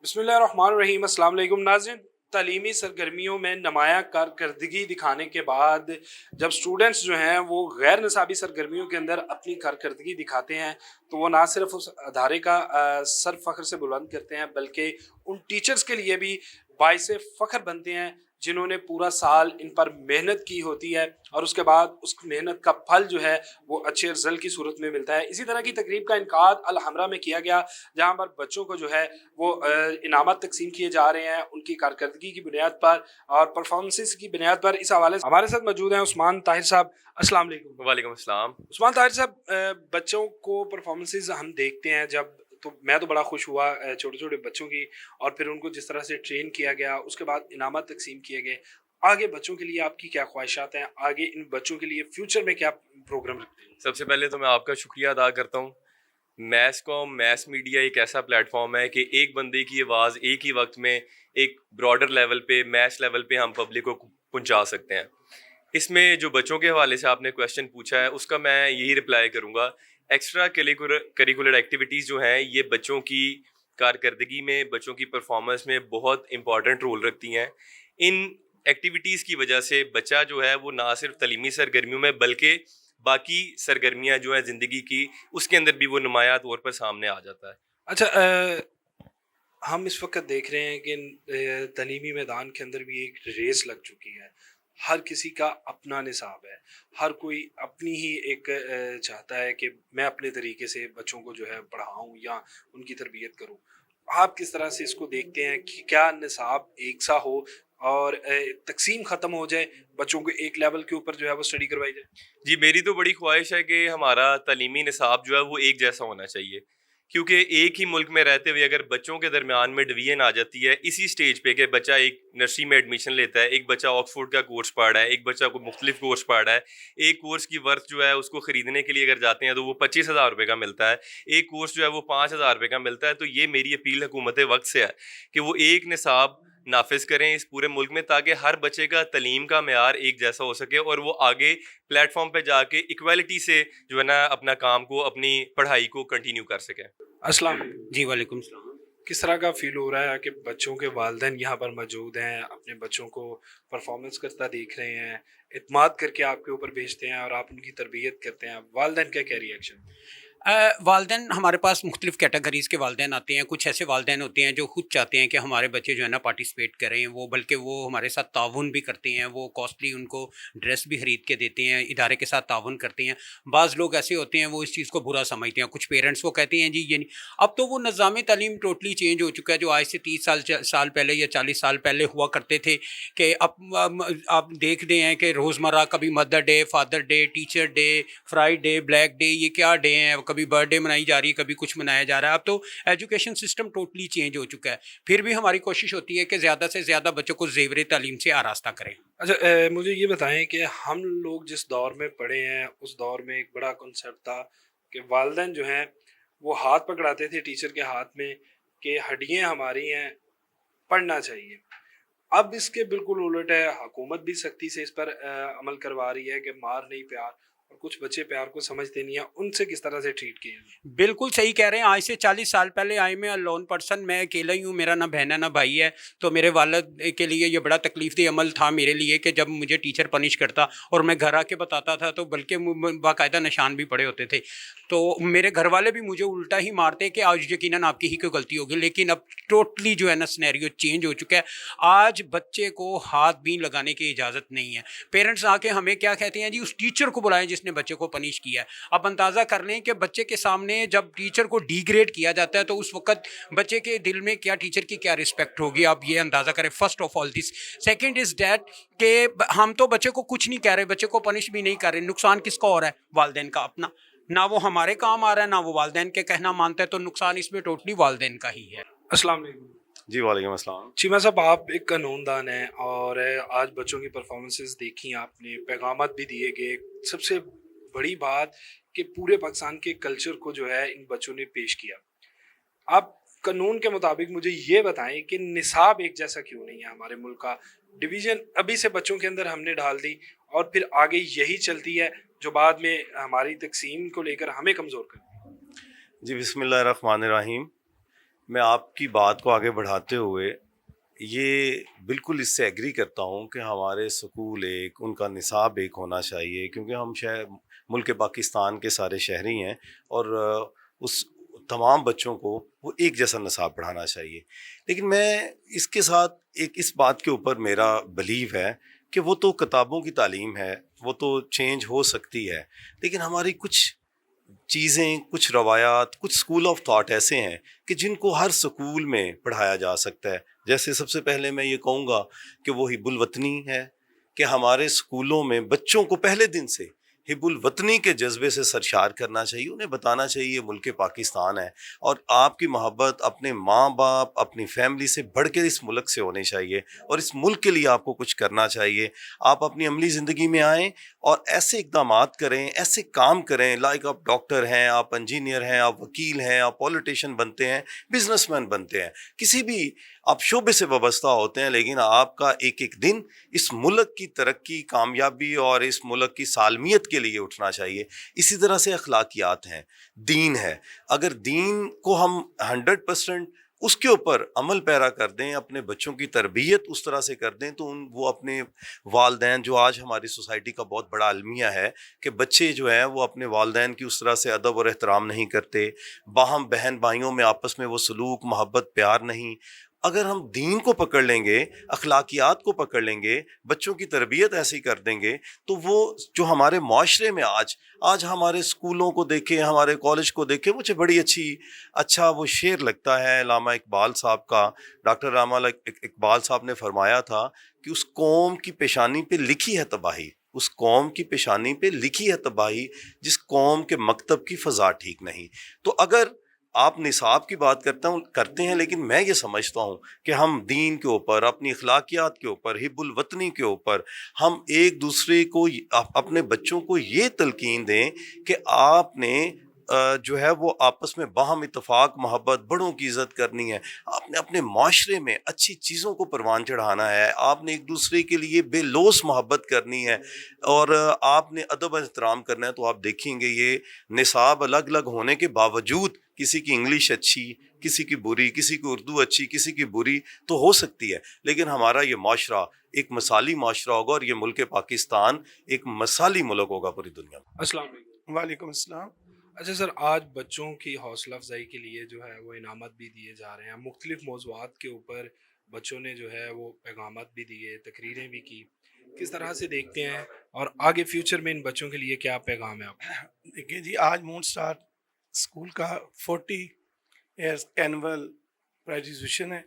بسم اللہ الرحمن الرحیم۔ السلام علیکم ناظرین، تعلیمی سرگرمیوں میں نمایاں کارکردگی دکھانے کے بعد جب سٹوڈنٹس جو ہیں وہ غیر نصابی سرگرمیوں کے اندر اپنی کارکردگی دکھاتے ہیں تو وہ نہ صرف اس ادارے کا سر فخر سے بلند کرتے ہیں بلکہ ان ٹیچرز کے لیے بھی باعث فخر بنتے ہیں جنہوں نے پورا سال ان پر محنت کی ہوتی ہے اور اس کے بعد اس محنت کا پھل جو ہے وہ اچھے رزلٹ کی صورت میں ملتا ہے۔ اسی طرح کی تقریب کا انعقاد الحمرہ میں کیا گیا جہاں پر بچوں کو جو ہے وہ انعامات تقسیم کیے جا رہے ہیں ان کی کارکردگی کی بنیاد پر اور پرفارمنسز کی بنیاد پر۔ اس حوالے سے ہمارے ساتھ موجود ہیں عثمان طاہر صاحب۔ السلام علیکم۔ وعلیکم السلام۔ عثمان طاہر صاحب، بچوں کو پرفارمنسز ہم دیکھتے ہیں جب تو میں تو بڑا خوش ہوا چھوٹے چھوٹے بچوں کی، اور پھر ان کو جس طرح سے ٹرین کیا گیا، اس کے بعد انعامات تقسیم کیے گئے۔ آگے بچوں کے لیے آپ کی کیا خواہشات ہیں؟ آگے ان بچوں کے لیے فیوچر میں کیا پروگرام رکھتے ہیں؟ سب سے پہلے تو میں آپ کا شکریہ ادا کرتا ہوں۔ میس میڈیا ایک ایسا پلیٹ فارم ہے کہ ایک بندے کی آواز ایک ہی وقت میں ایک براڈر لیول پہ، میس لیول پہ ہم پبلک کو پہنچا سکتے ہیں۔ اس میں جو بچوں کے حوالے سے آپ نے کویشچن پوچھا ہے اس کا میں یہی رپلائی کروں گا، ایکسٹرا کریکولر ایکٹیویٹیز جو ہیں یہ بچوں کی کارکردگی میں، بچوں کی پرفارمنس میں بہت امپورٹنٹ رول رکھتی ہیں۔ ان ایکٹیویٹیز کی وجہ سے بچہ جو ہے وہ نہ صرف تعلیمی سرگرمیوں میں بلکہ باقی سرگرمیاں جو ہیں زندگی کی اس کے اندر بھی وہ نمایاں طور پر سامنے آ جاتا ہے۔ اچھا، ہم اس وقت دیکھ رہے ہیں کہ تعلیمی میدان کے اندر بھی ایک ریس لگ چکی ہے۔ ہر کسی کا اپنا نصاب ہے، ہر کوئی اپنی ہی ایک چاہتا ہے کہ میں اپنے طریقے سے بچوں کو جو ہے پڑھاؤں یا ان کی تربیت کروں۔ آپ کس طرح سے اس کو دیکھتے ہیں کہ کیا نصاب ایک سا ہو اور تقسیم ختم ہو جائے، بچوں کو ایک لیول کے اوپر جو ہے وہ اسٹڈی کروائی جائے؟ جی، میری تو بڑی خواہش ہے کہ ہمارا تعلیمی نصاب جو ہے وہ ایک جیسا ہونا چاہیے، کیونکہ ایک ہی ملک میں رہتے ہوئے اگر بچوں کے درمیان میں ڈویژن آ جاتی ہے اسی سٹیج پہ کہ بچہ ایک نرسری میں ایڈمیشن لیتا ہے، ایک بچہ آکسفورڈ کا کورس پڑھ رہا ہے، ایک بچہ کوئی مختلف کورس پڑھ رہا ہے، ایک کورس کی ورتھ جو ہے اس کو خریدنے کے لیے اگر جاتے ہیں تو وہ 25,000 روپے کا ملتا ہے، ایک کورس جو ہے وہ 5,000 روپے کا ملتا ہے۔ تو یہ میری اپیل حکومت وقت سے ہے کہ وہ ایک نصاب نافذ کریں اس پورے ملک میں تاکہ ہر بچے کا تعلیم کا معیار ایک جیسا ہو سکے اور وہ آگے پلیٹ فارم پہ جا کے ایکویلٹی سے جو ہے نا اپنا کام کو، اپنی پڑھائی کو کنٹینیو کر سکیں۔ السلام علیکم۔ جی وعلیکم السلام۔ کس طرح کا فیل ہو رہا ہے کہ بچوں کے والدین یہاں پر موجود ہیں، اپنے بچوں کو پرفارمنس کرتا دیکھ رہے ہیں، اعتماد کر کے آپ کے اوپر بھیجتے ہیں اور آپ ان کی تربیت کرتے ہیں، والدین کا کیا ریئیکشن؟ والدین ہمارے پاس مختلف کیٹیگریز کے والدین آتے ہیں۔ کچھ ایسے والدین ہوتے ہیں جو خود چاہتے ہیں کہ ہمارے بچے جو ہے نا پارٹیسپیٹ کریں، وہ بلکہ وہ ہمارے ساتھ تعاون بھی کرتے ہیں، وہ کاسٹلی ان کو ڈریس بھی خرید کے دیتے ہیں، ادارے کے ساتھ تعاون کرتے ہیں۔ بعض لوگ ایسے ہوتے ہیں وہ اس چیز کو برا سمجھتے ہیں، کچھ پیرنٹس وہ کہتے ہیں جی یہ نہیں۔ اب تو وہ نظام تعلیم ٹوٹلی چینج ہو چکا ہے جو آج سے 30 سال پہلے یا 40 سال پہلے ہوا کرتے تھے، کہ اب آپ دیکھ رہے ہیں کہ روزمرہ کبھی mother day, father day, teacher day, Friday, black day, یہ کیا ڈے ہیں، کبھی برتھ ڈے منائی جا رہی ہے، کبھی کچھ منایا جا رہا ہے۔ اب تو ایجوکیشن سسٹم ٹوٹلی چینج ہو چکا ہے۔ پھر بھی ہماری کوشش ہوتی ہے کہ زیادہ سے زیادہ بچوں کو زیور تعلیم سے آراستہ کریں۔ اچھا، مجھے یہ بتائیں کہ ہم لوگ جس دور میں پڑھے ہیں اس دور میں ایک بڑا کنسیپٹ تھا کہ والدین جو ہیں وہ ہاتھ پکڑاتے تھے ٹیچر کے ہاتھ میں کہ ہڈیاں ہماری ہیں، پڑھنا چاہیے۔ اب اس کے بالکل الٹ ہے، حکومت بھی سختی سے اس پر عمل کروا رہی ہے کہ مار نہیں پیار، اور کچھ بچے پیار کو سمجھتے نہیں ہیں، ان سے کس طرح سے ٹریٹ کیے جائے؟ بالکل صحیح کہہ رہے ہیں۔ آج سے 40 سال پہلے آئی میں لون پرسن، میں اکیلا ہی ہوں، میرا نہ بہن ہے نہ بھائی ہے، تو میرے والد کے لیے یہ بڑا تکلیف دہ عمل تھا میرے لیے کہ جب مجھے ٹیچر پنش کرتا اور میں گھر آ کے بتاتا تھا تو بلکہ باقاعدہ نشان بھی پڑے ہوتے تھے، تو میرے گھر والے بھی مجھے الٹا ہی مارتے کہ آج یقیناً آپ کی ہی کوئی غلطی ہوگی۔ لیکن اب ٹوٹلی جو ہے نا سنیریو چینج ہو چکا ہے۔ آج بچے کو ہاتھ بھی لگانے کی اجازت نہیں ہے۔ پیرنٹس آ کے ہمیں کیا کہتے ہیں جی اس ٹیچر کو بلائیں جس نے بچے کو پنش کیا ہے۔ اب اندازہ کر لیں کہ بچے کے سامنے جب ٹیچر کو ڈی گریڈ کیا جاتا ہے تو اس وقت بچے کے دل میں کیا ٹیچر کی کیا رسپیکٹ ہوگی، آپ یہ اندازہ کریں۔ First of all this, second is that کہ ہم تو بچے کو کچھ نہیں کہہ رہے، بچے کو پنش بھی نہیں کر رہے، نقصان کس کا ہو رہا ہے؟ والدین کا اپنا۔ نہ وہ ہمارے کام آ رہا ہے نہ وہ والدین کے کہنا مانتا ہے، تو نقصان اس میں ٹوٹلی والدین کا ہی ہے۔ السلام علیکم۔ جی وعلیکم السلام۔ چیمہ صاحب، آپ ایک قانون دان ہیں اور آج بچوں کی پرفارمنسز دیکھی آپ نے، پیغامات بھی دیے گئے۔ سب سے بڑی بات کہ پورے پاکستان کے کلچر کو جو ہے ان بچوں نے پیش کیا۔ آپ قانون کے مطابق مجھے یہ بتائیں کہ نصاب ایک جیسا کیوں نہیں ہے ہمارے ملک کا؟ ڈویژن ابھی سے بچوں کے اندر ہم نے ڈال دی اور پھر آگے یہی چلتی ہے جو بعد میں ہماری تقسیم کو لے کر ہمیں کمزور کر دی۔ جی بسم اللہ الرحمن الرحیم۔ میں آپ کی بات کو آگے بڑھاتے ہوئے یہ بالکل اس سے ایگری کرتا ہوں کہ ہمارے سکول ایک ان کا نصاب ایک ہونا چاہیے، کیونکہ ہم ملک پاکستان کے سارے شہری ہیں اور اس تمام بچوں کو وہ ایک جیسا نصاب پڑھانا چاہیے. لیکن میں اس کے ساتھ اس بات کے اوپر میرا بلیو ہے کہ وہ تو کتابوں کی تعلیم ہے، وہ تو چینج ہو سکتی ہے، لیکن ہماری کچھ چیزیں، کچھ روایات، کچھ اسکول آف تھاٹ ایسے ہیں کہ جن کو ہر سکول میں پڑھایا جا سکتا ہے. جیسے سب سے پہلے میں یہ کہوں گا کہ وہ حب الوطنی ہے، کہ ہمارے اسکولوں میں بچوں کو پہلے دن سے حب الوطنی کے جذبے سے سرشار کرنا چاہیے. انہیں بتانا چاہیے یہ ملک پاکستان ہے اور آپ کی محبت اپنے ماں باپ، اپنی فیملی سے بڑھ کے اس ملک سے ہونی چاہیے اور اس ملک کے لیے آپ کو کچھ کرنا چاہیے. آپ اپنی عملی زندگی میں آئیں اور ایسے اقدامات کریں، ایسے کام کریں، لائک آپ ڈاکٹر ہیں، آپ انجینئر ہیں، آپ وکیل ہیں، آپ پولیٹیشین بنتے ہیں، بزنس مین بنتے ہیں، کسی بھی آپ شعبے سے وابستہ ہوتے ہیں، لیکن آپ کا ایک ایک دن اس ملک کی ترقی، کامیابی اور اس ملک کی سالمیت کے لیے اٹھنا چاہیے. اسی طرح سے اخلاقیات ہیں، دین ہے. اگر دین کو ہم 100% اس کے اوپر عمل پیرا کر دیں، اپنے بچوں کی تربیت اس طرح سے کر دیں، تو وہ اپنے والدین، جو آج ہماری سوسائٹی کا بہت بڑا المیہ ہے کہ بچے جو ہیں وہ اپنے والدین کی اس طرح سے ادب اور احترام نہیں کرتے، باہم بہن بھائیوں میں آپس میں وہ سلوک، محبت، پیار نہیں. اگر ہم دین کو پکڑ لیں گے، اخلاقیات کو پکڑ لیں گے، بچوں کی تربیت ایسی کر دیں گے، تو وہ جو ہمارے معاشرے میں آج ہمارے اسکولوں کو دیکھیں، ہمارے کالج کو دیکھیں، مجھے بڑی اچھا وہ شعر لگتا ہے علامہ اقبال صاحب کا. ڈاکٹر علامہ اقبال صاحب نے فرمایا تھا کہ اس قوم کی پیشانی پہ لکھی ہے تباہی، اس قوم کی پیشانی پہ لکھی ہے تباہی جس قوم کے مکتب کی فضا ٹھیک نہیں. تو اگر آپ نصاب کی بات کرتے ہیں، لیکن میں یہ سمجھتا ہوں کہ ہم دین کے اوپر، اپنی اخلاقیات کے اوپر، حب الوطنی کے اوپر ہم ایک دوسرے کو، اپنے بچوں کو یہ تلقین دیں کہ آپ نے جو ہے وہ آپس میں باہم اتفاق، محبت، بڑوں کی عزت کرنی ہے. آپ نے اپنے معاشرے میں اچھی چیزوں کو پروان چڑھانا ہے، آپ نے ایک دوسرے کے لیے بے لوث محبت کرنی ہے اور آپ نے ادب احترام کرنا ہے. تو آپ دیکھیں گے یہ نصاب الگ الگ ہونے کے باوجود کسی کی انگلش اچھی، کسی کی بری، کسی کی اردو اچھی، کسی کی بری تو ہو سکتی ہے، لیکن ہمارا یہ معاشرہ ایک مثالی معاشرہ ہوگا اور یہ ملک پاکستان ایک مثالی ملک ہوگا پوری دنیا میں. السلام علیکم. وعلیکم السلام. اچھا سر، آج بچوں کی حوصلہ افزائی کے لیے جو ہے وہ انعامات بھی دیے جا رہے ہیں، مختلف موضوعات کے اوپر بچوں نے جو ہے وہ پیغامات بھی دیے، تقریریں بھی کی. کس طرح سے دیکھتے ہیں اور آگے فیوچر میں ان بچوں کے لیے کیا پیغام ہے آپ؟ دیکھیے جی، آج مون اسٹار اسکول کا 40 ایئرس اینول گریجویشن ہے.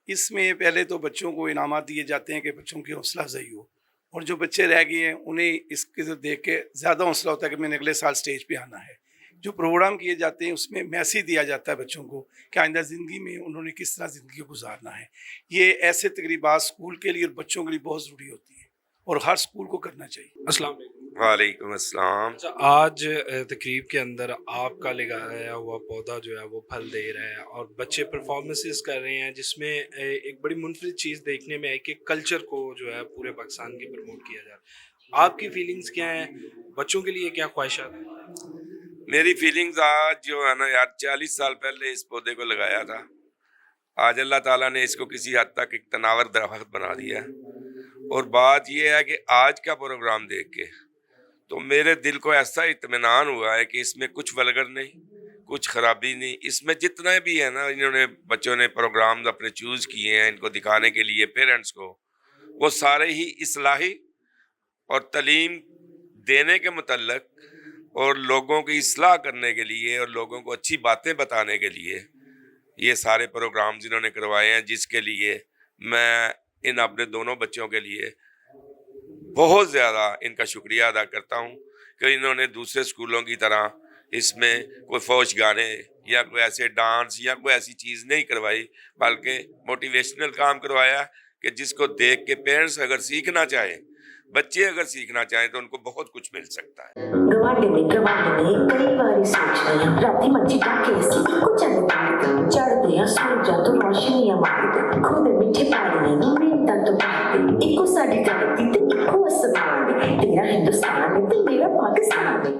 اس میں پہلے تو بچوں کو انعامات دیے جاتے ہیں کہ بچوں کی حوصلہ افزائی ہو، اور جو بچے رہ گئے ہیں انہیں اس کے دیکھ کے زیادہ حوصلہ ہوتا ہے کہ میں نے اگلے سال اسٹیج پہ آنا ہے. جو پروگرام کیے جاتے ہیں اس میں میسیج دیا جاتا ہے بچوں کو کہ آئندہ زندگی میں انہوں نے کس طرح زندگی کو گزارنا ہے. یہ ایسے تقریبات اسکول کے لیے اور بچوں کے لیے بہت ضروری ہوتی ہیں اور ہر اسکول کو کرنا چاہیے. السلام علیکم. وعلیکم السلام. اچھا، آج تقریب کے اندر آپ کا لگایا ہوا پودا جو ہے وہ پھل دے رہا ہے اور بچے پرفارمنسز کر رہے ہیں، جس میں ایک بڑی منفرد چیز دیکھنے میں آئی کہ کلچر کو جو ہے پورے پاکستان کی پروموٹ کیا جا رہا ہے. آپ کی فیلنگز کیا ہیں؟ بچوں کے لیے کیا خواہشات ہیں؟ میری فیلنگز آج جو ہے نا یار، 40 سال پہلے اس پودے کو لگایا تھا، آج اللہ تعالیٰ نے اس کو کسی حد تک ایک تناور درخت بنا دیا. اور بات یہ ہے کہ آج کا پروگرام دیکھ کے تو میرے دل کو ایسا اطمینان ہوا ہے کہ اس میں کچھ ولگر نہیں، کچھ خرابی نہیں. اس میں جتنے بھی ہے نا، انہوں نے بچوں نے پروگرام اپنے چوز کیے ہیں ان کو دکھانے کے لیے پیرنٹس کو، وہ سارے ہی اصلاحی اور تعلیم دینے کے متعلق اور لوگوں کی اصلاح کرنے کے لیے اور لوگوں کو اچھی باتیں بتانے کے لیے یہ سارے پروگرامز انہوں نے کروائے ہیں، جس کے لیے میں ان اپنے دونوں بچوں کے لیے بہت زیادہ ان کا شکریہ ادا کرتا ہوں کہ انہوں نے دوسرے اسکولوں کی طرح اس میں کوئی فوج گانے یا کوئی ایسے ڈانس یا کوئی ایسی چیز نہیں کروائی، بلکہ موٹیویشنل کام کروایا کہ جس کو دیکھ کے پیرنٹس اگر سیکھنا چاہیں، بچے اگر سیکھنا چاہیں تو ان کو بہت کچھ مل سکتا ہے. کئی بار سوچنے رات مچھی ڈاکے سی کچھ چڑھتے ہیں سورجا تو روشنیاں مارتے خود میٹھے پانی منٹاں تو بہتے ایکو ساڈی دھرتی تے ایکو آسمان تیرا ہندوستان تے میرا پاکستان.